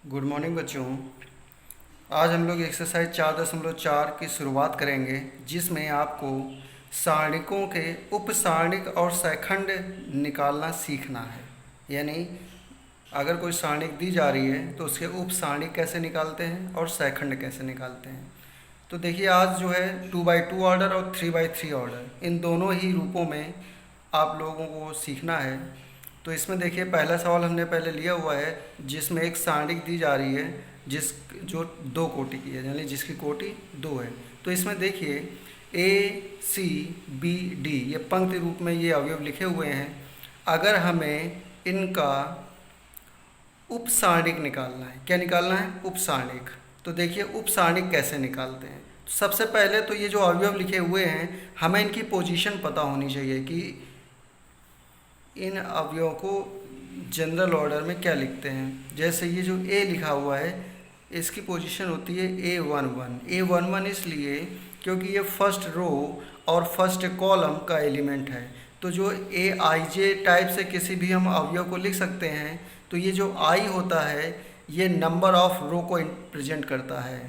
Good morning बच्चों। आज हम लोग एक्सरसाइज 4.4 की शुरुआत करेंगे, जिसमें आपको सारणिकों के उपसारणिक और सैखंड निकालना सीखना है। यानी अगर कोई सारणिक दी जा रही है तो उसके उपसारणिक कैसे निकालते हैं और सैखंड कैसे निकालते हैं। तो देखिए, आज जो है 2x2 ऑर्डर और 3x3 ऑर्डर, इन दोनों ही रूपों में आप लोगों को सीखना है। तो इसमें देखिए, पहला सवाल हमने पहले लिया हुआ है, जिसमें एक सारणिक दी जा रही है जो दो कोटि की है, यानी जिसकी कोटि 2 है। तो इसमें देखिए ACBD ये पंक्ति रूप में ये अवयव लिखे हुए हैं। अगर हमें इनका उपसारणिक निकालना है, क्या निकालना है? उपसारणिक। तो देखिए, उपसारणिक कैसे निकालते हैं। सबसे पहले तो ये जो अवयव लिखे हुए हैं, हमें इनकी पोजीशन पता होनी चाहिए कि इन अवयवों को जनरल ऑर्डर में क्या लिखते हैं। जैसे ये जो ए लिखा हुआ है, इसकी पोजीशन होती है A11। A11 इसलिए क्योंकि ये फर्स्ट रो और फर्स्ट कॉलम का एलिमेंट है। तो जो AIJ टाइप से किसी भी हम अवयव को लिख सकते हैं। तो ये जो I होता है, ये नंबर ऑफ रो को प्रेजेंट करता है,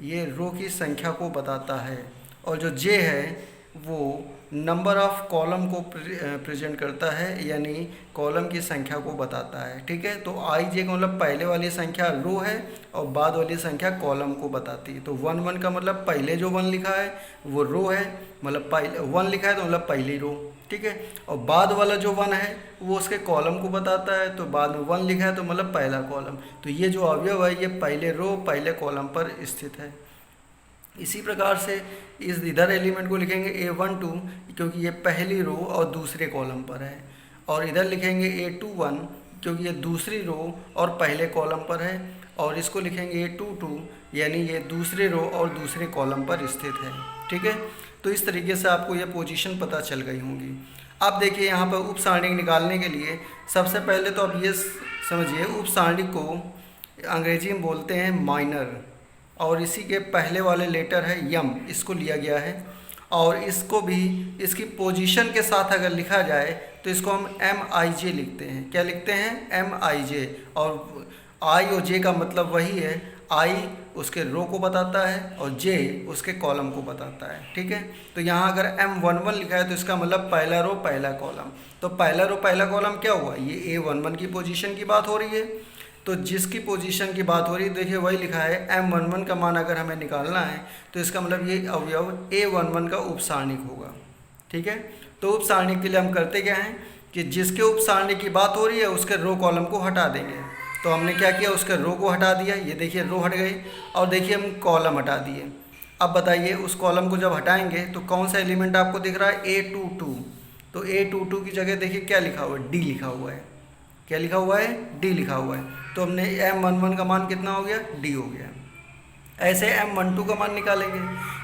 ये रो की संख्या को बताता है। और जो J है वो नंबर ऑफ कॉलम को प्रेजेंट करता है, यानी कॉलम की संख्या को बताता है। ठीक है, तो IJ का मतलब पहले वाली संख्या रो है और बाद वाली संख्या कॉलम को बताती है। तो 1 का मतलब पहले जो 1 लिखा है वो रो है, मतलब पहले 1 लिखा है तो मतलब पहली रो। ठीक है, और बाद वाला जो 1 है वो उसके कॉलम को बताता है, तो बाद में 1 लिखा है तो मतलब पहला कॉलम। तो ये जो अवयव है ये पहले रो पहले कॉलम पर स्थित है। इसी प्रकार से इस इधर एलिमेंट को लिखेंगे A12 क्योंकि ये पहली रो और दूसरे कॉलम पर है, और इधर लिखेंगे A21 क्योंकि ये दूसरी रो और पहले कॉलम पर है, और इसको लिखेंगे A22 यानी ये दूसरे रो और दूसरे कॉलम पर स्थित है। ठीक है, तो इस तरीके से आपको ये पोजीशन पता चल गई होंगी। अब देखिए, यहाँ पर उपसारणिक निकालने के लिए सबसे पहले तो अब ये समझिए, उपसारणिक को अंग्रेजी में बोलते हैं माइनर, और इसी के पहले वाले लेटर है यम, इसको लिया गया है। और इसको भी इसकी पोजीशन के साथ अगर लिखा जाए तो इसको हम MIJ लिखते हैं। क्या लिखते हैं? MIJ। और I और J का मतलब वही है, I उसके रो को बताता है और J उसके कॉलम को बताता है। ठीक है, तो यहाँ अगर M11 लिखा है तो इसका मतलब पहला रो पहला कॉलम। तो पहला रो पहला कॉलम क्या हुआ? ये A11 की पोजीशन की बात हो रही है। तो जिसकी पोजीशन की बात हो रही है, देखिए वही लिखा है M11 का मान अगर हमें निकालना है तो इसका मतलब ये अवयव A11 का उपसारणिक होगा। ठीक है, तो उपसारणिक के लिए हम करते क्या हैं कि जिसके उपसारणिक की बात हो रही है उसके रो कॉलम को हटा देंगे। तो हमने क्या किया, उसके रो को हटा दिया, ये देखिए रो हट गई, और देखिए हम कॉलम हटा दिए। अब बताइए, उस कॉलम को जब हटाएंगे तो कौन सा एलिमेंट आपको दिख रहा है? A22। तो A22 की जगह देखिए क्या लिखा हुआ है? D लिखा हुआ है। क्या लिखा हुआ है? D लिखा हुआ है। तो हमने M11 का मान कितना हो गया? D हो गया। ऐसे M12 का मान निकालेंगे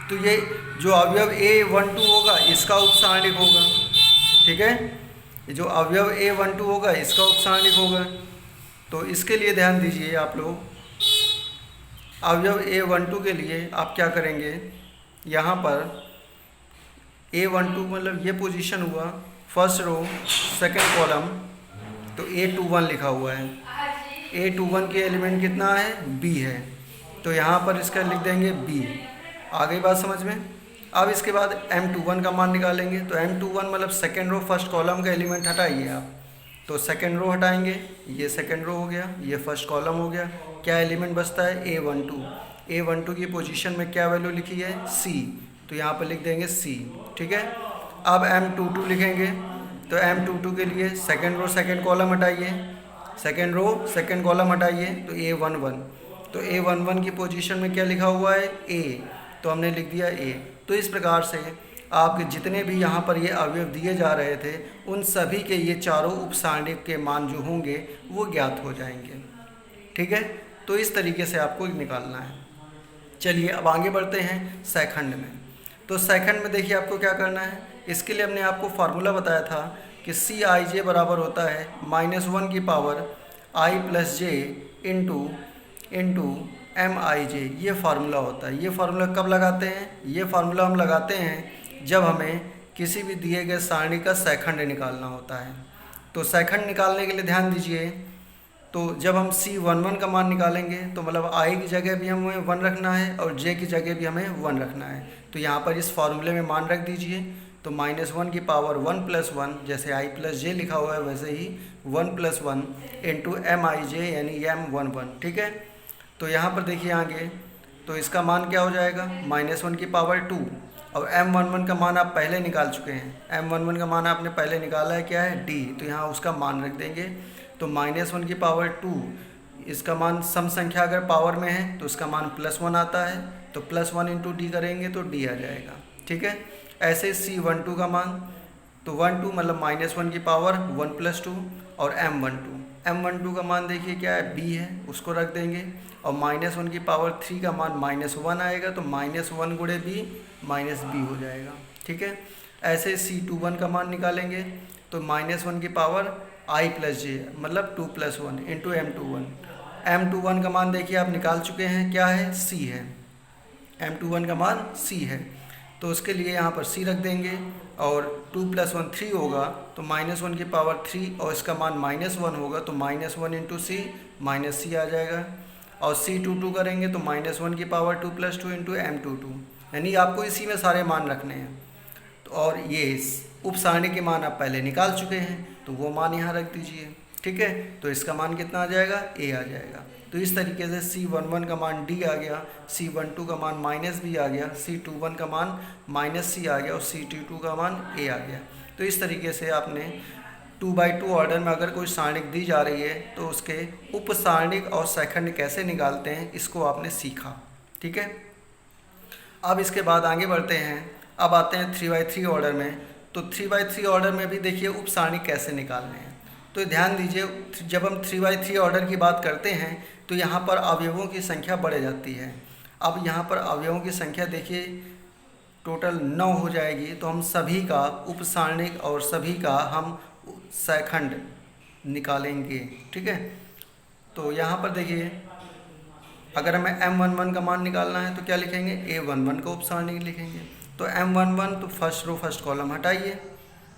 तो ये जो अवयव A12 होगा इसका उपसारणिक होगा। ठीक है, ये जो अवयव A12 होगा इसका उपसारणिक होगा। तो इसके लिए ध्यान दीजिए आप लोग, अवयव A12 के लिए आप क्या करेंगे, यहाँ पर A12 मतलब ये पोजीशन हुआ फर्स्ट रो सेकंड कॉलम, तो A21 लिखा हुआ है। A21 के एलिमेंट कितना है? B है, तो यहाँ पर इसका लिख देंगे B। आ गई बात समझ में? अब इसके बाद M21 का मान निकालेंगे। तो M21 मतलब सेकेंड रो फर्स्ट कॉलम का एलिमेंट हटाइए आप, तो सेकेंड रो हटाएंगे, ये सेकेंड रो हो गया, ये फर्स्ट कॉलम हो गया। क्या एलिमेंट बचता है? A12। A12 की पोजीशन में क्या वैल्यू लिखी है? C, तो यहाँ पर लिख देंगे C। ठीक है, अब M22 लिखेंगे। तो M22 के लिए सेकेंड रो सेकेंड कॉलम हटाइए, सेकेंड रो सेकेंड कॉलम हटाइए, तो A11। तो A11 की पोजीशन में क्या लिखा हुआ है? A, तो हमने लिख दिया A। तो इस प्रकार से आपके जितने भी यहाँ पर ये अवयव दिए जा रहे थे उन सभी के ये चारों उपसारणिक के मान जो होंगे वो ज्ञात हो जाएंगे। ठीक है, तो इस तरीके से आपको निकालना है। चलिए अब आगे बढ़ते हैं सैखंड में। तो सैखंड में देखिए आपको क्या करना है। इसके लिए हमने आपको फार्मूला बताया था कि CIJ बराबर होता है -1 की power I + J into MIJ। ये फार्मूला होता है। ये फार्मूला कब लगाते हैं? ये फार्मूला हम लगाते हैं जब हमें किसी भी दिए गए सारणी का सैखंड निकालना होता है। तो सैखंड निकालने के लिए ध्यान दीजिए, तो जब हम C11 का मान निकालेंगे तो मतलब I की जगह भी हमें 1 रखना है और J की जगह भी हमें 1 रखना है। तो यहाँ पर इस फॉर्मूले में मान रख दीजिए। तो -1 की पावर 1 + 1, जैसे I + J लिखा हुआ है वैसे ही 1 + 1 इंटू MIJ यानी M11, ठीक है। तो यहाँ पर देखिए आगे, तो इसका मान क्या हो जाएगा, -1 की पावर 2, और M11 का मान आप पहले निकाल चुके हैं। M11 का मान आपने पहले निकाला है, क्या है, D, तो यहाँ उसका मान रख देंगे। तो -1 की पावर 2, इसका मान सम संख्या अगर पावर में है तो इसका मान +1 आता है, तो +1 इंटू D करेंगे तो D आ जाएगा, ठीक है। ऐसे C12 का मान, तो 12 मतलब -1 की पावर 1 + 2, और M12 का मान देखिए क्या है, B है, उसको रख देंगे। और -1 की पावर 3 का मान -1 आएगा, तो -1 गुणे B -B हो जाएगा, ठीक है। ऐसे C21 का मान निकालेंगे तो -1 की पावर I + J मतलब 2 + 1 इंटू M21 का मान देखिए आप निकाल चुके हैं, क्या है, C है। M21 का मान C है, तो उसके लिए यहाँ पर C रख देंगे। और 2 + 1 3 होगा, तो -1 की पावर 3 और इसका मान -1 होगा, तो -1 इंटू C -C आ जाएगा। और C22 करेंगे तो -1 की पावर 2 + 2 इंटू M22, यानी आपको इसी में सारे मान रखने हैं। तो और ये उप सारणी के मान आप पहले निकाल चुके हैं, तो वो मान यहाँ रख दीजिए, ठीक है। तो इसका मान कितना आ जाएगा, A आ जाएगा। तो इस तरीके से C11 का मान D आ गया, C12 का मान -B आ गया, C21 का मान -C आ गया, और C22 का मान A आ गया। तो इस तरीके से आपने 2x2 ऑर्डर में अगर कोई सारणिक दी जा रही है तो उसके उप सारणिक और सेकंड कैसे निकालते हैं, इसको आपने सीखा, ठीक है। अब इसके बाद आगे बढ़ते हैं, अब आते हैं 3x3 ऑर्डर में। तो 3x3 ऑर्डर में भी देखिए उप सारणी कैसे निकालने हैं। तो ध्यान दीजिए, जब हम 3x3 ऑर्डर की बात करते हैं तो यहाँ पर अवयवों की संख्या बढ़ जाती है। अब यहाँ पर अवयवों की संख्या देखिए टोटल 9 हो जाएगी, तो हम सभी का उप सारणिक और सभी का हम सेकंड निकालेंगे, ठीक है। तो यहाँ पर देखिए, अगर हमें M11 का मान निकालना है तो क्या लिखेंगे, A11 का उप सारणी लिखेंगे। तो M11 तो फर्स्ट रो फर्स्ट कॉलम हटाइए,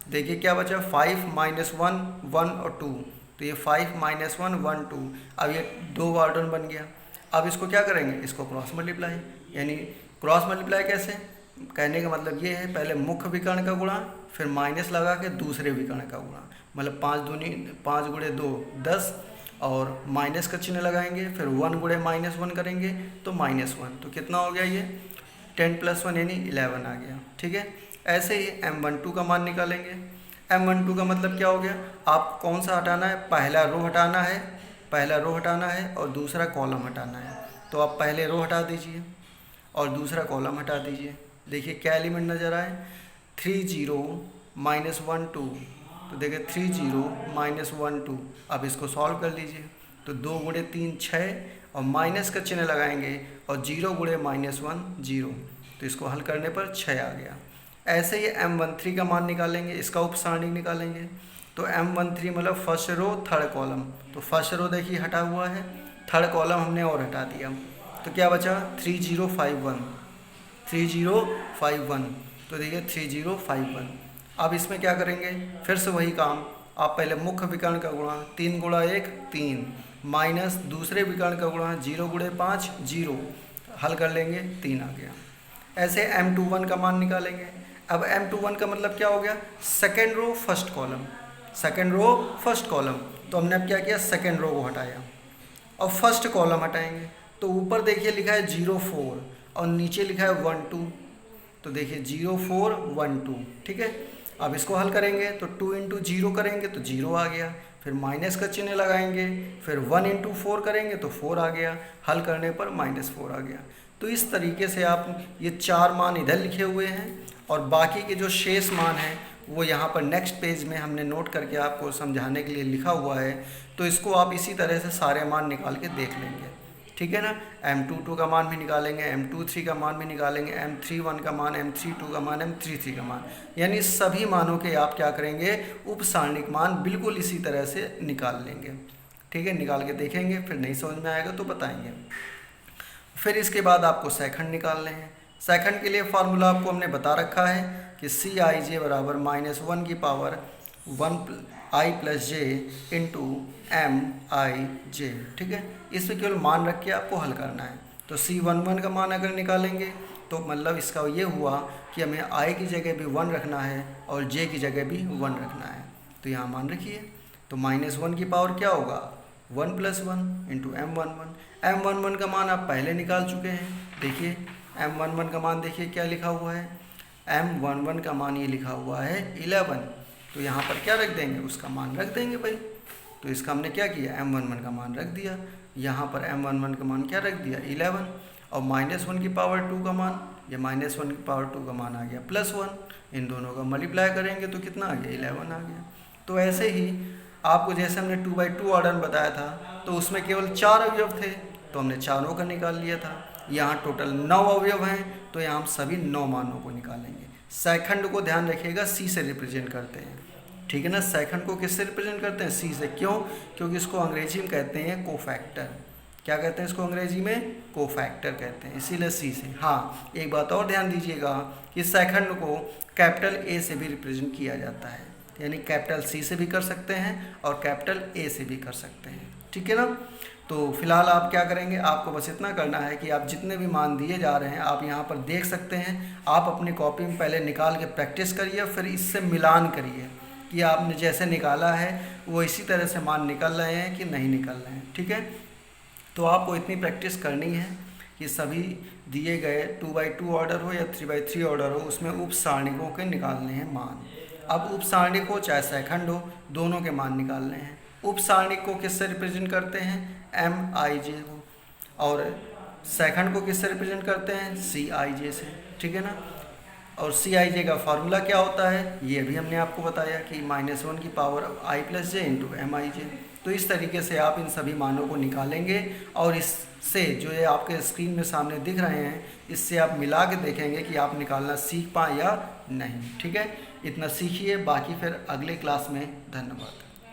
देखिए क्या बचा, 5 -1 1 और 2, तो ये 5 -1 1 2, अब ये 2 ऑर्डर बन गया। अब इसको क्या करेंगे, इसको क्रॉस मल्टीप्लाई, यानी क्रॉस मल्टीप्लाई कैसे, कहने का मतलब ये है, पहले मुख्य विकर्ण का गुणा, फिर माइनस लगा के दूसरे विकर्ण का गुणा, मतलब 5 दूनी 5 गुणे 2 10, और माइनस का चिन्ह लगाएंगे, फिर 1 गुणे -1 करेंगे तो -1, तो कितना हो गया ये 10 + 1 यानी 11 आ गया, ठीक है। ऐसे ही M12 का मान निकालेंगे। M12 का मतलब क्या हो गया, आप कौन सा हटाना है, पहला रो हटाना है और दूसरा कॉलम हटाना है। तो आप पहले रो हटा दीजिए और दूसरा कॉलम हटा दीजिए। देखिए क्या एलिमेंट नज़र आए, 3 0 -1 2, तो देखिए 3 0 -1 2। अब इसको सॉल्व कर लीजिए, तो 2 गुणे 3 6, और माइनस का चिन्ह लगाएंगे, और 0 गुणे -1 0, तो इसको हल करने पर 6 आ गया। ऐसे ही M13 का मान निकालेंगे, इसका उप सारणी निकालेंगे। तो M13 मतलब फर्स्ट रो थर्ड कॉलम, तो फर्स्ट रो देखिए हटा हुआ है, थर्ड कॉलम हमने और हटा दिया, तो क्या बचा 3051 3051, तो देखिए 3051। अब इसमें क्या करेंगे, फिर से वही काम, आप पहले मुख्य विकर्ण का गुणा, 3 गुणा 1 3, माइनस दूसरे विकर्ण का गुणा 0 गुणे 5 0, हल कर लेंगे 3 आ गया। ऐसे M21 का मान निकालेंगे। अब M21 का मतलब क्या हो गया, second row first column, second row first column, तो हमने अब क्या किया, सेकेंड रो को हटाया और फर्स्ट कॉलम हटाएंगे। तो ऊपर देखिए लिखा है 04 और नीचे लिखा है 1 2, तो देखिए 04 1 2, ठीक है। अब इसको हल करेंगे तो 2 × 0 करेंगे तो 0 आ गया, फिर माइनस का चिन्ह लगाएंगे, फिर 1 × 4 करेंगे तो 4 आ गया, हल करने पर -4 आ गया। तो इस तरीके से आप ये 4 मान इधर लिखे हुए हैं और बाकी के जो शेष मान हैं वो यहाँ पर नेक्स्ट पेज में हमने नोट करके आपको समझाने के लिए लिखा हुआ है। तो इसको आप इसी तरह से सारे मान निकाल के देख लेंगे, ठीक है ना। M22 का मान भी निकालेंगे, M23 का मान भी निकालेंगे, M31 का मान, M32 का मान, M33 का मान, यानी सभी मानों के आप क्या करेंगे, उप सारणिक मान बिल्कुल इसी तरह से निकाल लेंगे, ठीक है। निकाल के देखेंगे, फिर नहीं समझ में आएगा तो बताएंगे। फिर इसके बाद आपको सेकंड निकालने हैं। सेकंड के लिए फार्मूला आपको हमने बता रखा है कि CIJ बराबर -1 की power 1 I + J into MIJ, ठीक है। इसमें केवल मान रख के आपको हल करना है। तो C11 का मान अगर निकालेंगे तो मतलब इसका ये हुआ कि हमें I की जगह भी 1 रखना है और J की जगह भी 1 रखना है। तो यहाँ मान रखिए, तो -1 की पावर क्या होगा, 1 + 1 इंटू M11। M11 का मान आप पहले निकाल चुके हैं। देखिए M11 का मान देखिए क्या लिखा हुआ है, M11 का मान ये लिखा हुआ है 11। तो यहाँ पर क्या रख देंगे, उसका मान रख देंगे भाई। तो इसका हमने क्या किया, M11 का मान रख दिया, यहाँ पर M11 का मान क्या रख दिया 11, और -1 की पावर 2 का मान, या -1 की पावर 2 का मान आ गया +1। इन दोनों का मल्टीप्लाई करेंगे तो कितना आ गया, 11 आ गया। तो ऐसे ही आपको जैसे हमने 2/2 ऑर्डर बताया था, तो उसमें केवल 4 अवयव थे, तो हमने चारों का निकाल लिया था। यहाँ टोटल 9 अवयव हैं, तो यहाँ हम सभी 9 मानों को निकालेंगे। सेकंड को ध्यान रखिएगा C से रिप्रेजेंट करते हैं, ठीक है ना। सेकंड को किससे रिप्रेजेंट करते हैं, C से। क्यों, क्योंकि इसको अंग्रेजी में कहते हैं कोफैक्टर। क्या कहते हैं इसको अंग्रेजी में, कोफैक्टर कहते हैं, इसीलिए C से। हाँ, एक बात और ध्यान दीजिएगा कि सेकंड को कैपिटल A से भी रिप्रेजेंट किया जाता है, यानी कैपिटल C से भी कर सकते हैं और कैपिटल A से भी कर सकते हैं, ठीक है ना। तो फिलहाल आप क्या करेंगे, आपको बस इतना करना है कि आप जितने भी मान दिए जा रहे हैं आप यहाँ पर देख सकते हैं। आप अपनी कॉपी में पहले निकाल के प्रैक्टिस करिए, फिर इससे मिलान करिए कि आपने जैसे निकाला है वो इसी तरह से मान निकल रहे हैं कि नहीं निकल रहे हैं, ठीक है। तो आपको इतनी प्रैक्टिस करनी है कि सभी दिए गए 2/2 ऑर्डर हो या 3/3 ऑर्डर हो, उसमें उप सारणिकों के निकालने हैं मान। अब उप सारणिक हो चाहे सेकंड हो, दोनों के मान निकालने हैं। उप सारणिक को किससे रिप्रेजेंट करते हैं, MIJ को, और सेकंड को किससे रिप्रेजेंट करते हैं, CIJ से, ठीक है ना। और CIJ का फार्मूला क्या होता है, ये भी हमने आपको बताया कि -1 की power I + J into MIJ। तो इस तरीके से आप इन सभी मानों को निकालेंगे, और इससे जो ये आपके स्क्रीन में सामने दिख रहे हैं, इससे आप मिला के देखेंगे कि आप निकालना सीख पाएँ या नहीं, ठीक है। इतना सीखिए, बाकी फिर अगले क्लास में। धन्यवाद।